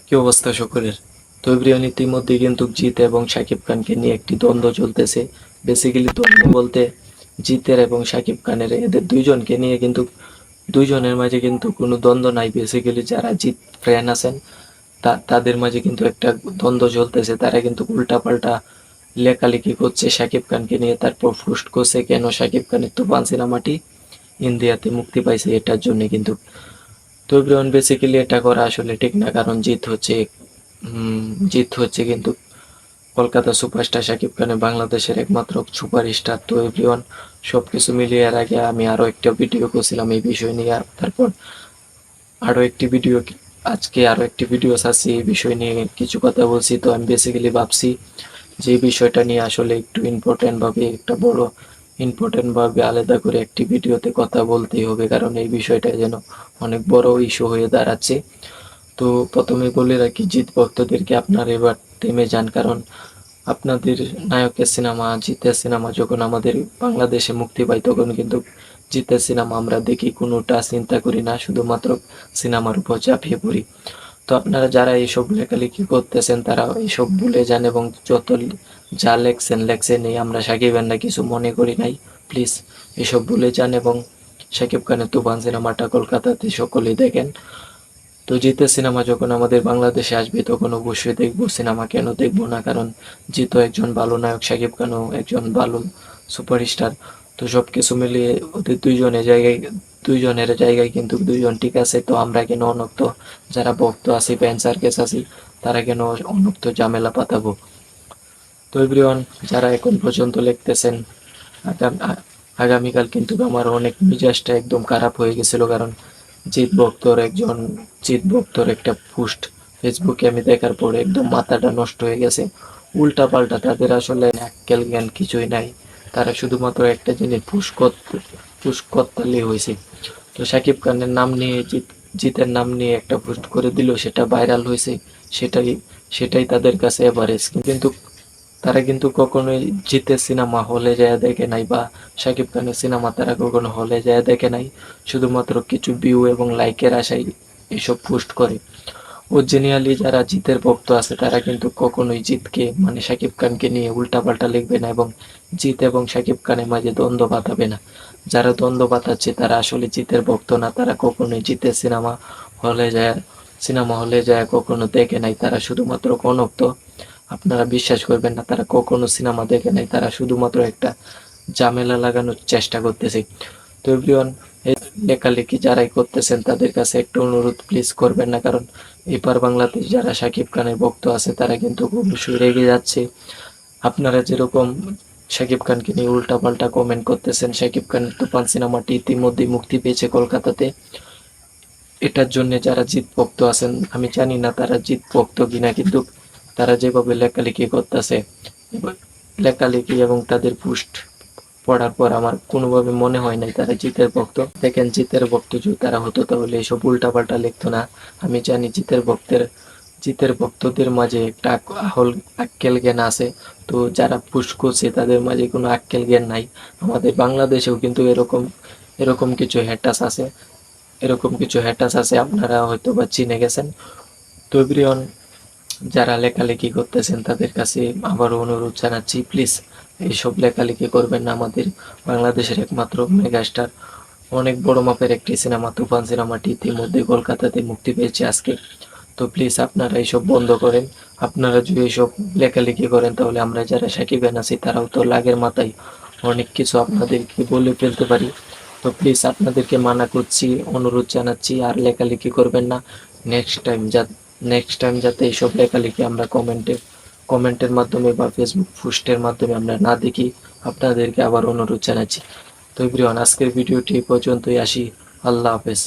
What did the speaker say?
কি অবস্থা সকলের? তো এভরিওয়ান, ইতিমধ্যে কিন্তু জিৎ এবং শাকিব খানকে নিয়ে একটি দ্বন্দ্ব চলতেছে। বেসিক্যালি দ্বন্দ্ব বলতে জিতের এবং শাকিব খানের এদের দুইজনকে নিয়ে কিন্তু দুইজনের মাঝে কিন্তু কোনো দ্বন্দ্ব নাই। বেসিক্যালি যারা জিৎ ফ্যান আছেন তাদের মাঝে কিন্তু একটা দ্বন্দ্ব চলতেছে। তারা কিন্তু উল্টাপাল্টা লেখালেখি করছে শাকিব খানকে নিয়ে, তারপর পোস্ট করছে কেন শাকিব খানের তুফান সিনেমাটি ইন্ডিয়াতে মুক্তি পাইছে এটার জন্য কিন্তু। তো এভরিওয়ান, বেসিক্যালি এটা করা আসলে ঠিক না, কারণ জিৎ হচ্ছে কিন্তু কলকাতা সুপারস্টার শাকিব খানের বাংলাদেশের একমাত্র সুপারস্টার। তো এভরিওয়ান, সব কিছু মিলিয়ে এর আগে আমি আরও একটা ভিডিও করছিলাম এই বিষয় নিয়ে। তারপর আরও একটি ভিডিও আজকে আরও একটি ভিডিও ছাড়ছি এই বিষয় নিয়ে কিছু কথা বলছি। তো আমি বেসিক্যালি ভাবছি যে বিষয়টা নিয়ে আসলে একটু ইম্পর্টেন্টভাবে একটা বড় ইম্পর্টেন্টভাবে আলাদা করে একটি ভিডিওতে কথা বলতেই হবে, কারণ এই বিষয়টা যেন অনেক বড় ইস্যু হয়ে দাঁড়াচ্ছে। তো প্রথমে বলে রাখি জিৎ ভক্তদেরকে, আপনারা এবার থেমে যান, কারণ আপনাদের নায়কের সিনেমা জিতের সিনেমা যখন আমাদের বাংলাদেশে মুক্তি পায় তখন কিন্তু জিতের সিনেমা আমরা দেখি, কোনোটা চিন্তা করি না, শুধুমাত্র সিনেমার উপর ঝাঁপিয়ে পড়ি। তো আপনারা যারা এইসব লেখালেখি করতেছেন তারা এইসব ভুলে যান এবং যত যা লেখছেন এই আমরা সাকিবের না কিছু মনে করি নাই। প্লিজ এসব ভুলে যান এবং শাকিব খানের তুফান সিনেমাটা কলকাতাতে সকলেই দেখেন। তো জিতের সিনেমা যখন আমাদের বাংলাদেশে আসবে তখন অবশ্যই দেখবো, সিনেমা কেন দেখবো না, কারণ জিতও একজন ভালো নায়ক, শাকিব খানও একজন ভালো সুপারস্টার। তো সব কিছু মিলিয়ে ওদের দুইজনের জায়গায় কিন্তু দুইজন ঠিক আছে। তো আমরা কেন অনক্ত যারা ভক্ত আছি, ফ্যান সার্কেস আছি, তারা কেন অনক্ত ঝামেলা পাতাবো? তো এভরিওয়ান, যারা এখন পর্যন্ত লিখতেছেন, আগামীকাল কিন্তু আমার অনেক মেজাজটা একদম খারাপ হয়ে গেছিল, কারণ জিৎ ভক্তর একজন জিৎ ভক্তর একটা পোস্ট ফেসবুকে আমি দেখার পরে একদম মাথাটা নষ্ট হয়ে গেছে। উল্টা পাল্টা, তাদের আসলে আক্কেল জ্ঞান কিছুই নাই। তারা শুধুমাত্র একটা জিনিস পুশ করতেই হয়েছে। তো শাকিব খানের নাম নিয়ে জিতের নাম নিয়ে একটা পোস্ট করে দিল, সেটা ভাইরাল হয়েছে। সেটাই সেটাই তাদের কাছে এভারেজ। কিন্তু তারা কিন্তু কখনোই জিতের সিনেমা হলে যায় দেখে নাই, বা শাকিব খানের সিনেমা তারা কখনো হলে যায় দেখে নাই। শুধুমাত্র কিছু ভিউ এবং লাইকের আশায় এসব পোস্ট করে। অরিজিনালি যারা জিতের ভক্ত আছে তারা কিন্তু কখনোই জিতকে মানে শাকিব খানকে নিয়ে উল্টাপাল্টা লিখবে না এবং জিত এবং শাকিব খানের মাঝে দ্বন্দ্ব পাতাবে না। যারা দ্বন্দ্ব পাতাচ্ছে তারা আসলে জিতের ভক্ত না, তারা কখনোই জিতের সিনেমা হলে যায় কখনো দেখে নাই, তারা শুধুমাত্র গণভক্ত। আপনারা বিশ্বাস করবেন না, তারা কখনো সিনেমা দেখে নাই, তারা শুধুমাত্র একটা ঝামেলা লাগানোর চেষ্টা করতেছে। তো এভরিওয়ান, এই লেখালেখি যারাই করতেছেন তাদের কাছে একটা অনুরোধ, প্লিজ করবেন না, কারণ এপার বাংলাদেশ যারা শাকিব খানের ভক্ত আছে তারা কিন্তু অবশ্যই রেগে যাচ্ছে। আপনারা যেরকম শাকিব খানকে নিয়ে উল্টাপাল্টা কমেন্ট করতেছেন, শাকিব খানের তুফান সিনেমাটি ইতিমধ্যেই মুক্তি পেয়েছে কলকাতাতে। এটার জন্য যারা জিৎ ভক্ত আছেন, আমি জানি না তারা জিৎ ভক্ত কিনা, কিন্তু তারা যেভাবে লেখালেখি করতেছে, লেখালেখি এবং তাদের পোস্ট পড়ার পর আমার কোনোভাবে মনে হয় নাই তারা জিতের ভক্ত। দেখেন, জিতের ভক্ত যদি তারা হতো তাহলে এইসব উল্টাপাল্টা লিখতো না। আমি জানি জিতের ভক্তদের মাঝে একটা আক্কেল জ্ঞান আছে। তো যারা পুশ করছে তাদের মাঝে কোনো আক্কেল জ্ঞান নাই। আমাদের বাংলাদেশেও কিন্তু এরকম এরকম কিছু হ্যাটাস আছে এরকম কিছু হ্যাটাস আছে, আপনারা হয়তো বা চিনে গেছেন। তো এভরিওয়ান, যারা লেখালেখি করতেছেন তাদের কাছে আবারও অনুরোধ জানাচ্ছি, প্লিজ এইসব লেখালেখি করবেন না। আমাদের বাংলাদেশের একমাত্র মেগাস্টার, অনেক বড় মাপের একটি সিনেমা তুফান সিনেমাটি ইতিমধ্যে কলকাতাতে মুক্তি পেয়েছে আজকে। তো প্লিজ আপনারা এইসব বন্ধ করেন। আপনারা যদি এইসব লেখালেখি করেন তাহলে আমরা যারা সাকিবান আছি তারাও তো লাগের মাথায় অনেক কিছু আপনাদেরকে বলে ফেলতে পারি। তো প্লিজ আপনাদেরকে মানা করছি, অনুরোধ জানাচ্ছি, আর লেখালেখি করবেন না। নেক্সট টাইম যা নেক্সট টাইম যাতে এইসব লেখালেখি আমরা কমেন্টের মাধ্যমে বা ফেসবুক পোস্টের মাধ্যমে আমরা না দেখি, আপনাদেরকে আবার অনুরোধ জানাচ্ছি। তো এভরিওয়ান, আজকের ভিডিওটি এই পর্যন্তই। আসি, আল্লাহ হাফেজ।